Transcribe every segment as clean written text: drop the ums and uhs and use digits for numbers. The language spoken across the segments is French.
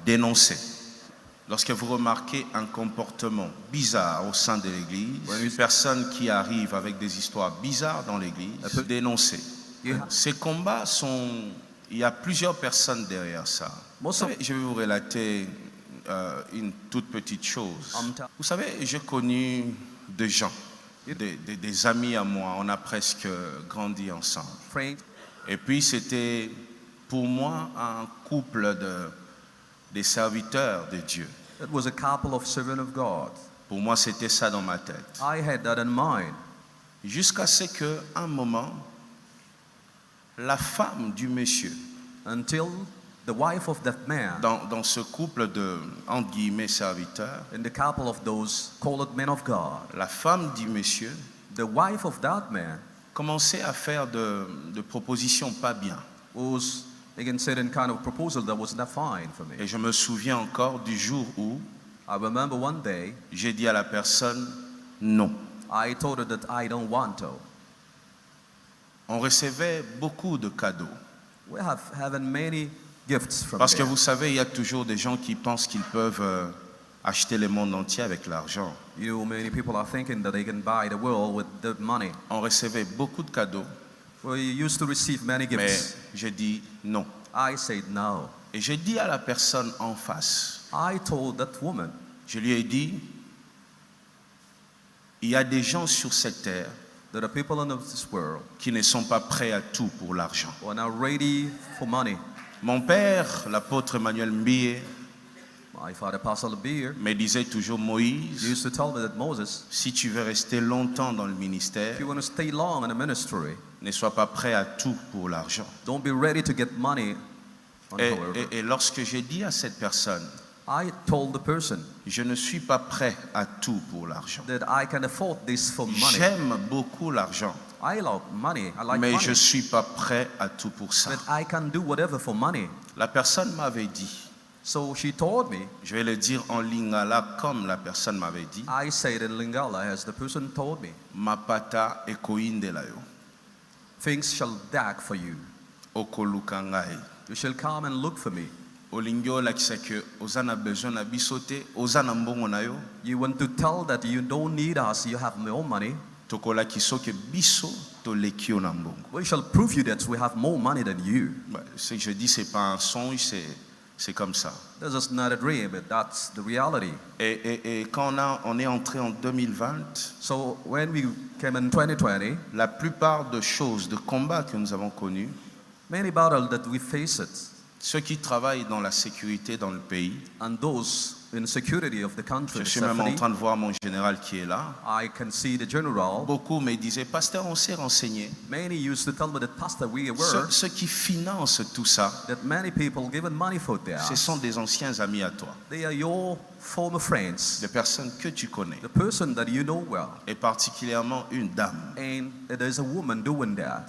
dénoncer. Lorsque vous remarquez un comportement bizarre au sein de l'église, une personne qui arrive avec des histoires bizarres dans l'église, dénoncer. Ces combats sont... Il y a plusieurs personnes derrière ça. Vous savez, je vais vous relater une toute petite chose. Vous savez, j'ai connu des gens, des amis à moi, on a presque grandi ensemble. Et puis c'était pour moi un couple des serviteurs de Dieu. It was a couple of servants of God. Pour moi, c'était ça dans ma tête. I had that in mind. Jusqu'à ce qu'un moment, la femme du monsieur, until the wife of that man, dans ce couple de, entre guillemets, serviteurs, in the couple of those called men of God, la femme du monsieur, the wife of that man, commençait à faire de propositions pas bien. was again certain kind of proposal that was not fine for me. Et je me souviens encore du jour où I remember one day, j'ai dit à la personne non. I told her that I don't want to. On recevait beaucoup de cadeaux. We have having many gifts from Parce que there. vous savez, il y a toujours des gens qui pensent qu'ils peuvent acheter le monde entier avec l'argent. Many people are thinking that they can buy the world with the money. On recevait beaucoup de cadeaux, We used to receive many mais gifts. j'ai dit non. I said no. Et j'ai dit à la personne en face, I told that woman, je lui ai dit, il y a des gens sur cette terre there are people in this world qui ne sont pas prêts à tout pour l'argent. who are not ready for money. Mon père, l'apôtre Emmanuel Mbie, My father, Pastor Beer, me disait toujours, Moïse, used to tell me that Moses, si tu veux rester longtemps dans le ministère, if you want to stay long in the ministry, ne sois pas prêt à tout pour l'argent. don't be ready to get money. Et lorsque j'ai dit à cette personne, I told the person je ne suis pas prêt à tout pour l'argent. that I can afford this for money. J'aime beaucoup l'argent, I love money. I like mais money. je ne suis pas prêt à tout pour ça. But I can do whatever for money. La personne m'avait dit, So she told me, je vais le dire en lingala comme la personne m'avait dit, I said in Lingala as the person told me, mapata ekoindelayo, things shall dag for you. okoluka ngai. You shall come and look for me. Olingi olakisa ke oza na besoin na biso te, oza na mbongo na yo, You want to tell that you don't need us, you have more money. tokolakisa ke biso toleki yo na mbongo. We shall prove you that we have more money than you. Ce que je dis, c'est pas un songe, c'est comme ça. This is not a dream, but that's the reality. Et quand on est entré en 2020, So when we came in 2020, la plupart de choses, de combats que nous avons connus, many battles that we faced, ceux qui travaillent dans la sécurité dans le pays, and those in security of the country, je suis même en safety, train de voir mon général qui est là, I can see the general. beaucoup me disaient, pasteur, on s'est renseigné. Many used to tell me that, Pastor, we were, Ceux qui financent tout ça, that many people given money for that. ce sont des anciens amis à toi, They are your former friends, des personnes que tu connais, the person that you know well. et particulièrement une dame. And there's a woman doing that.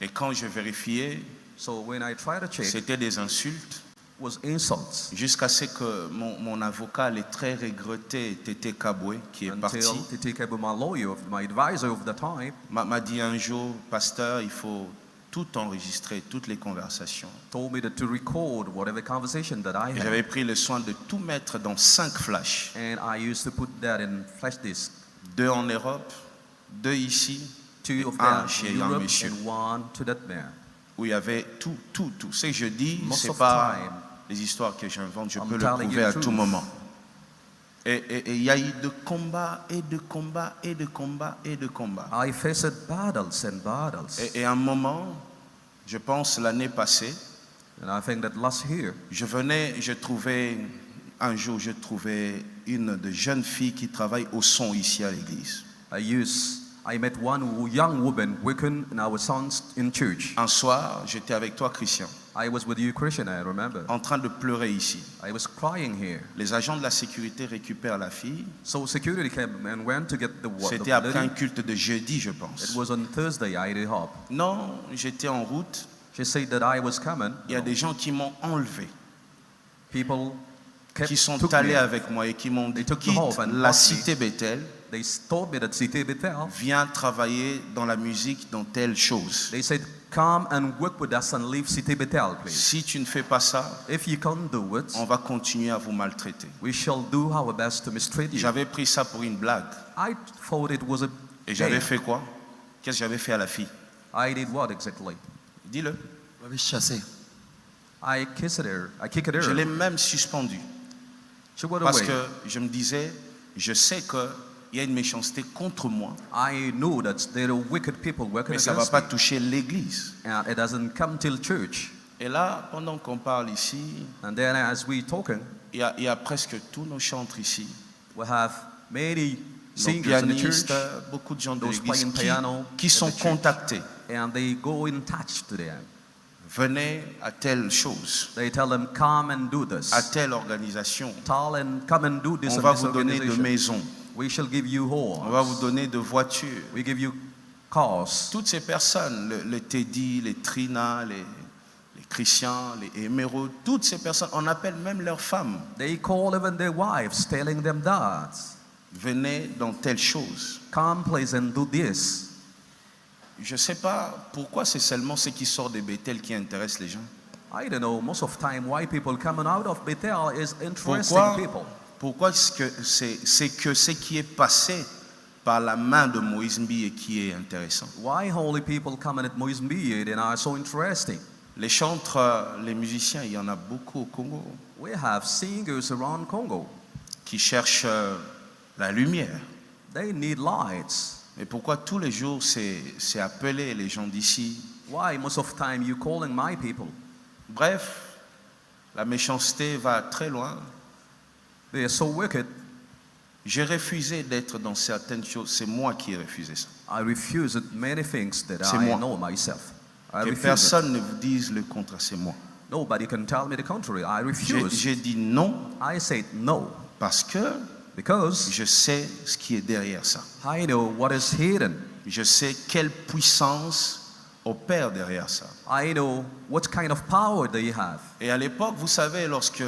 Et quand je vérifiais, So when I tried to check, it c'était des insultes, was insults. jusqu'à ce que mon avocat, le très regretté Tété Kaboué, qui est parti, Until to take care of my lawyer, my advisor of the time, m'a dit un jour, pasteur, il faut tout enregistrer, toutes les conversations. told me that to record whatever conversation that I Et had. j'avais pris le soin de tout mettre dans 5 flashs. And I used to put that in flash disk. 2 en Europe, 2 ici, 2 of un them chez in un Europe monsieur, and 1 to that man. où il y avait tout. Ce que je dis, Most c'est of pas time, les histoires que j'invente, je I'm peux le telling prouver you à the tout truth. moment. Et il y a eu de combats et de combats et de combats et de combats. I faced battles and battles. Et à un moment, je pense l'année passée, And I think that last year, un jour, je trouvais une de jeunes filles qui travaille au son ici à l'église. I met one young woman working in our sons in church. Un soir, j'étais avec toi, Christian, I was with you, Christian, I remember. en train de pleurer ici. I was crying here. Les agents de la sécurité récupèrent la fille. So security came and went to get the C'était après un lady. culte de jeudi, je It pense. was on Thursday, I hope. Non, j'étais en route. She said that I was coming. Il y a des gens qui m'ont enlevé, People qui sont took allés me. avec moi et qui m'ont dit, They took me quitte home and la locked me. cité Bethel, They told me that Cité Bethel. viens travailler dans la musique, dans telle chose. They said, come and work with us and leave Cité Bethel, please. Si tu ne fais pas ça, If you can't do it, on va continuer à vous maltraiter. we shall do our best to mistreat you. J'avais pris ça pour une blague. I thought it was a Et j'avais game. fait quoi? Qu'est-ce que j'avais fait à la fille? I did what exactly? Dis-le. Vous l'avez chassé. I kissed her. I kicked her. Je l'ai même suspendu. She went Parce away. que je me disais, je sais qu'il y a une méchanceté contre moi, I knew that there are wicked people working mais ça ne va against pas me, toucher l'église. and it doesn't come till church. Et là, pendant qu'on parle ici, And then as we talking, il y a presque tous nos chantres ici, we have many nos singers in the church, pianistes, beaucoup de gens de those l'église playing piano qui at sont the church. contactés. and they go in touch to them. Venez à telle chose, They tell them, come and do this. à telle organisation. Tell and come and do this On and va this vous donner de organization. maisons, We shall give you on va vous homes. donner de voitures. We give you cars. Toutes ces personnes, le Teddy, les Trina, les Christian, les Émeraudes, toutes ces personnes, on appelle même leurs femmes. They call even their wives, telling them that, Venez dans telle chose. come please and do this. Je ne sais pas pourquoi c'est seulement ce qui sort de Bethel qui intéresse les gens. I don't know, most of the time why people coming out of Bethel is interesting Pourquoi, people. pourquoi c'est que ce qui est passé par la main de Moïse Mbiye qui est intéressant. Why holy people coming at Moïse Mbiye and are so interesting? Les chantres, les musiciens, il y en a beaucoup au Congo We have singers around Congo. qui cherchent la lumière. They need lights. Mais pourquoi tous les jours c'est appeler les gens d'ici? Why most of the time you calling my people? Bref, la méchanceté va très loin. They are so wicked. J'ai refusé d'être dans certaines choses. C'est moi qui ai refusé ça. I refuse many things that C'est I moi. know myself. I Que refuse it. personne ne vous dise le contraire, c'est moi. Nobody can tell me the contrary. I refuse. J'ai dit non I said no parce que because je sais ce qui est derrière ça. I know what is hidden. Je sais quelle puissance opère derrière ça. I know what kind of power they have. Et à l'époque, vous savez, lorsque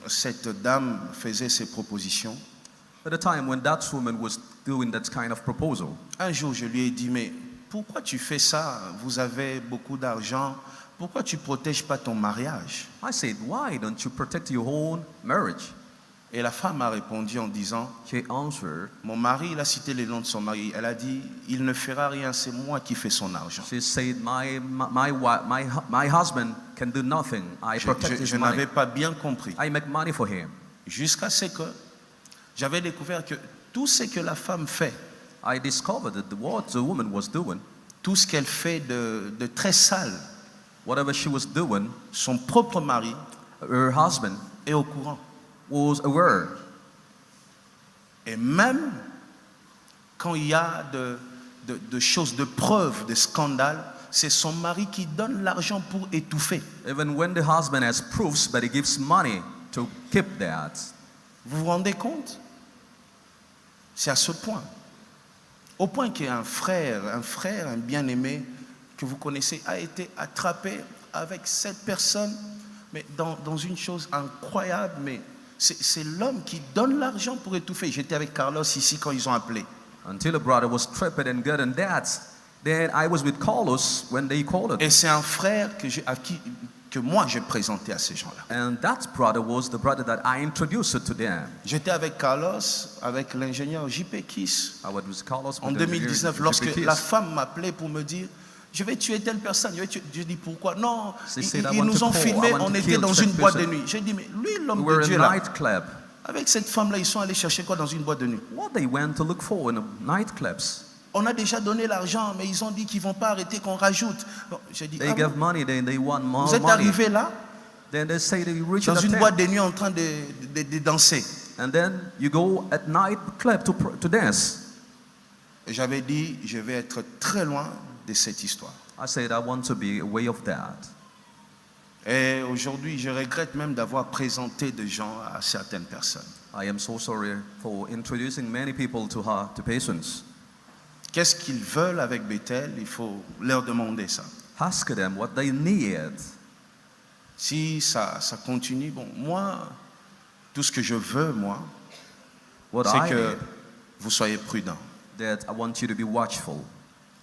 cette dame faisait ses propositions, At the time when that woman was doing that kind of proposal, un jour je lui ai dit, mais pourquoi tu fais ça? Vous avez beaucoup d'argent. Pourquoi tu ne protèges pas ton mariage? I said, why don't you protect your own marriage? Et la femme a répondu en disant, She answered, mon mari, il a cité le nom de son mari. Elle a dit, il ne fera rien, c'est moi qui fais son argent. she said, my husband can do nothing. I protect his Je money. n'avais pas bien compris. I make money for him. Jusqu'à ce que j'avais découvert que tout ce que la femme fait, I discovered that what the woman was doing, tout ce qu'elle fait de très sale, whatever she was doing, son propre mari her husband est au courant. was aware. Et même quand il y a de choses, de preuves, de scandales, c'est son mari qui donne l'argent pour étouffer. Even when the husband has proofs, but he gives money to keep that. Vous vous rendez compte? C'est à ce point. Au point qu'un frère, un bien-aimé que vous connaissez a été attrapé avec cette personne, mais dans une chose incroyable, mais c'est l'homme qui donne l'argent pour étouffer. J'étais avec Carlos ici quand ils ont appelé. Until a brother was trapped and gotten that, then I was with Carlos when they called it. Et c'est un frère que moi j'ai présenté à ces gens-là. And that brother was the brother that I introduced to them. J'étais avec Carlos, avec l'ingénieur JP Kiss, I was with Carlos en with the 2019, GPKs. lorsque la femme m'appelait pour me dire, je vais tuer telle personne. Je dis pourquoi? Non, She said, I ils want nous to ont call, filmé, I want on to était kill dans that une boîte de person. nuit. J'ai dit, mais lui, We l'homme were de in Dieu a là, nightclub. avec cette femme-là, ils sont allés chercher quoi dans une boîte de nuit? What they went to look for in the nightclubs. On a déjà donné l'argent, mais ils ont dit qu'ils ne vont pas arrêter qu'on rajoute. Bon, j'ai dit, They ah gave bon? money, then they want more Vous êtes money. arrivés là, Then they say they reach dans the une tent. boîte de nuit en train de danser. And then you go at night club to dance. Et j'avais dit, je vais être très loin de cette histoire. I said, I want to be away of that. Et aujourd'hui, je regrette même d'avoir présenté des gens à certaines personnes. I am so sorry for introducing many people to her, to patients. Qu'est-ce qu'ils veulent avec Bethel? Il faut leur demander ça. Ask them what they need. Si ça continue, bon, moi, tout ce que je veux, moi, What c'est I que need, vous soyez prudents. that I want you to be watchful.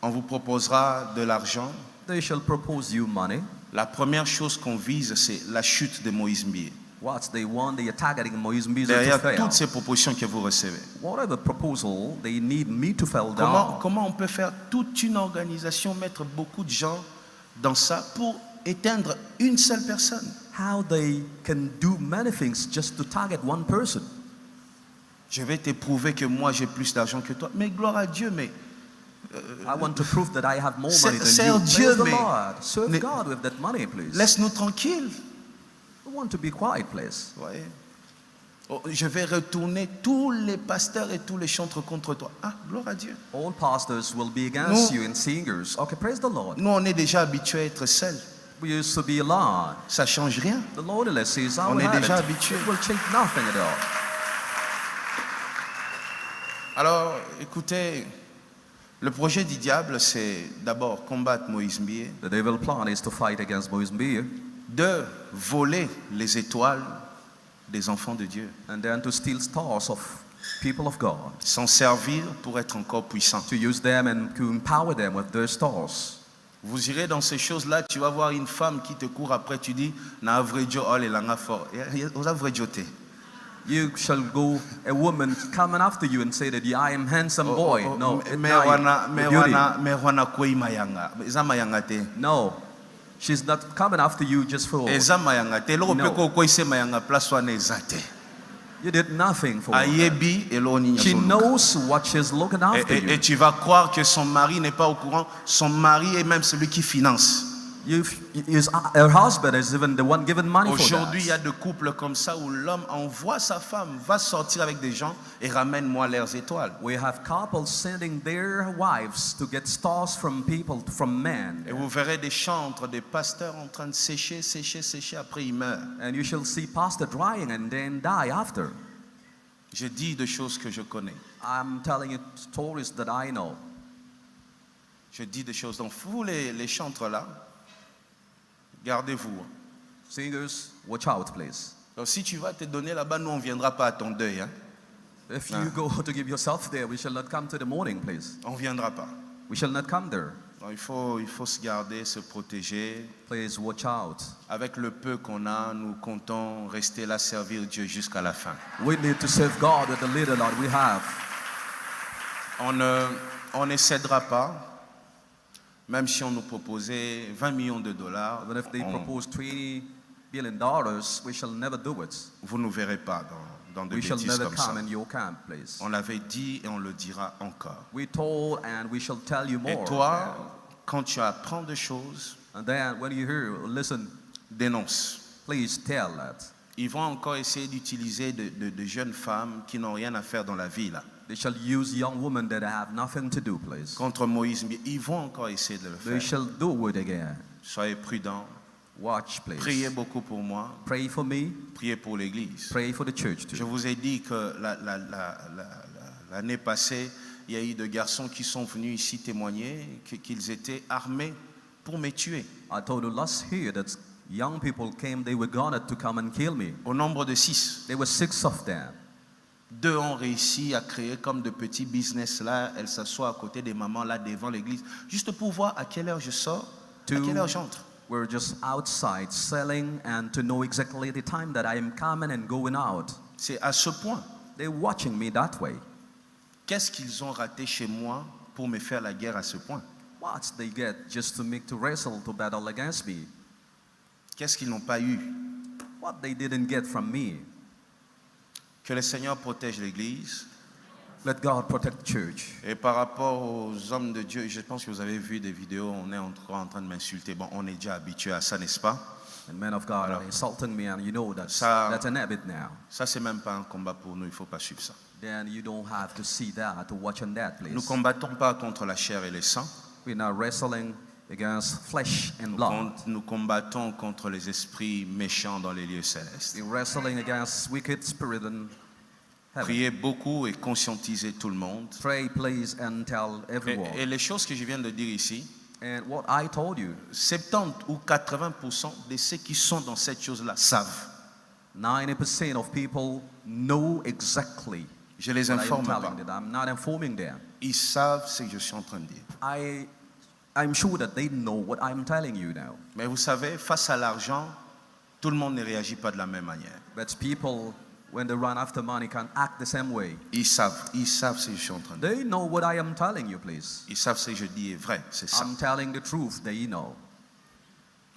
On vous proposera de l'argent, They shall propose you money. La première chose qu'on vise, c'est la chute de Moïse Mbié. What they want, they are targeting Moïse Mbié to Derrière fail. toutes ces propositions que vous recevez. Whatever proposal, they need me to fall down. Comment on peut faire toute une organisation, mettre beaucoup de gens dans ça pour éteindre une seule personne? How they can do many things just to target one person. Je vais te prouver que moi j'ai plus d'argent que toi. Mais gloire à Dieu, mais I want to prove that I have more money than Sers you. Dieu, Praise the mais- Lord. Serve mais- God with that money, please. laisse-nous tranquilles. We want to be quiet, please. Voyez? Oh, je vais retourner tous les pasteurs et tous les chantres contre toi. Ah, gloire à Dieu. All pastors will be against Nous- you and singers. Okay, praise the Lord. Nous, on est déjà habitués à être seuls. We used to be alone. Ça change rien. The loneliness is our On est habit. déjà habitué. It will change nothing at all. Alors, écoutez, le projet du diable, c'est d'abord combattre Moïse Mbié, The devil plan is to fight against Moïse Mbié de voler les étoiles des enfants de Dieu, and then to steal stars of people of God, s'en servir pour être encore puissant. to use them and to empower them with their stars. Vous irez dans ces choses-là, tu vas voir une femme qui te court après, tu dis, na vrai Dieu, oh, les langues fort. Vous avez vrai Dieu. You shall go, a woman coming after you and say that I am handsome boy. No, mayanga. no, she's not coming after you just for. Eza mayanga te. Eloko No. peko ko ise mayanga place wana eza te. You did nothing for her. Ayebi elo ni She nyasoluka. knows what she's looking after Et you. tu vas croire que son mari n'est pas au courant. Son mari est même celui qui finance. Her husband is even the one giving money for Aujourd'hui, il y a that. des couples comme ça où l'homme envoie sa femme, va sortir avec des gens et ramène-moi leurs étoiles. We have couples sending their wives to get stars from people, from men. Et vous verrez des chantres, des pasteurs en train de sécher, après ils meurent. And you shall see pastor drying and then die after. Je dis des choses que je connais. I'm telling you stories that I know. Je dis des choses. Donc vous les chantres là, gardez-vous. Singers, watch out, please. Donc si tu vas te donner là-bas, nous on ne viendra pas à ton deuil. Hein? If you go to give yourself there, we shall not come to the morning, please. On ne viendra pas. We shall not come there. Donc, il faut se garder, se protéger. Please watch out. Avec le peu qu'on a, nous comptons rester là, servir Dieu jusqu'à la fin. We need to serve God with the little that we have. On ne cédera pas, même si on nous proposait 20 millions de dollars. Even if they propose $20 billion, we shall never do it. Vous ne nous verrez pas dans de We shall bêtises never comme ça. come in your camp, please. On l'avait dit et on le dira encore. We told and we shall tell you Et more. toi, quand tu apprends des choses, And then when you hear, listen, dénonce. please tell that. Ils vont encore essayer d'utiliser de jeunes femmes qui n'ont rien à faire dans la vie là. They shall use young women that have nothing to do, please. Contre Moïse, ils vont encore essayer de le They faire. shall do it again. Soyez prudents. Watch, please. Priez beaucoup pour moi. Pray for me. Priez pour l'Église. Pray for the church Je too. vous ai dit que l'année passée, il y a eu des garçons qui sont venus ici témoigner qu'ils étaient armés pour me tuer. I told you last year that young people came, they were gonna to come and kill me. Au nombre de 6. There were 6 of them. 2 ont réussi à créer comme de petits business là. Elles s'assoient à côté des mamans là devant l'église, juste pour voir à quelle heure je sors, à quelle heure j'entre. We're just outside selling and to know exactly the time that I am coming and going out. C'est à ce point. They're watching me that way. Qu'est-ce qu'ils ont raté chez moi pour me faire la guerre à ce point? What they get just to make to wrestle, to battle against me. Qu'est-ce qu'ils n'ont pas eu? What they didn't get from me. Que le Seigneur protège l'Église. Let God protect the church. Et par rapport aux hommes de Dieu, je pense que vous avez vu des vidéos, on est encore en train de m'insulter. Bon, on est déjà habitué à ça, n'est-ce pas? And men of God are insulting me, and you know that's an habit now. Ça, c'est même pas un combat pour nous, il ne faut pas suivre ça. Then you don't have to see that, to watch on that, Nous please. ne combattons pas contre la chair et le sang. We're not wrestling against flesh and blood. Nous combattons contre les esprits méchants dans les lieux célestes. We're wrestling against wicked spirit in heaven. Priez beaucoup et conscientisez tout le monde. Pray, please, and tell everyone. Et les choses que je viens de dire ici, And what I told you, 70 ou 80% de ceux qui sont dans cette chose-là savent. 90% of people know exactly. Je les what I am informe telling pas. them. I'm not informing them. Ils savent ce que je suis en train de dire. I I'm sure that they know what I'm telling you now. Mais vous savez, face à l'argent, tout le monde ne réagit pas de la même manière. But people, when they run after money, can't act the same way. Ils savent ce que je suis en train de dire. They know what I am telling you, please. Ils savent ce que je dis est vrai, c'est ça. I'm telling the truth, they know.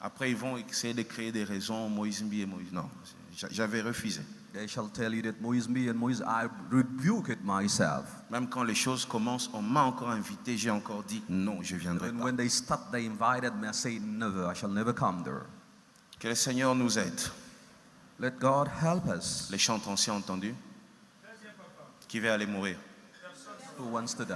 Après, ils vont essayer de créer des raisons, Moïse Mbi et Moïse. Non, j'avais refusé. They shall tell you that Moïse me and Moïse, I rebuke it myself. Même quand les choses commencent, on m'a encore invité, j'ai encore dit non, je viendrai And pas. when they stop, they invited me. I say, never, I shall never come there. Que le Seigneur nous aide. Let God help us. Les chants anciens entendus. Qui va aller mourir? Who wants to die?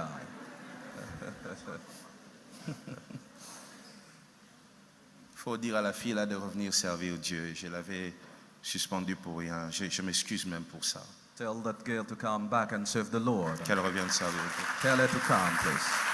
Il faut dire à la fille là de revenir servir Dieu. Je l'avais suspendu pour rien. Je m'excuse même pour ça. Tell that girl to come back and serve the Lord. Qu'elle revienne servir Dieu. Tell her to come, please.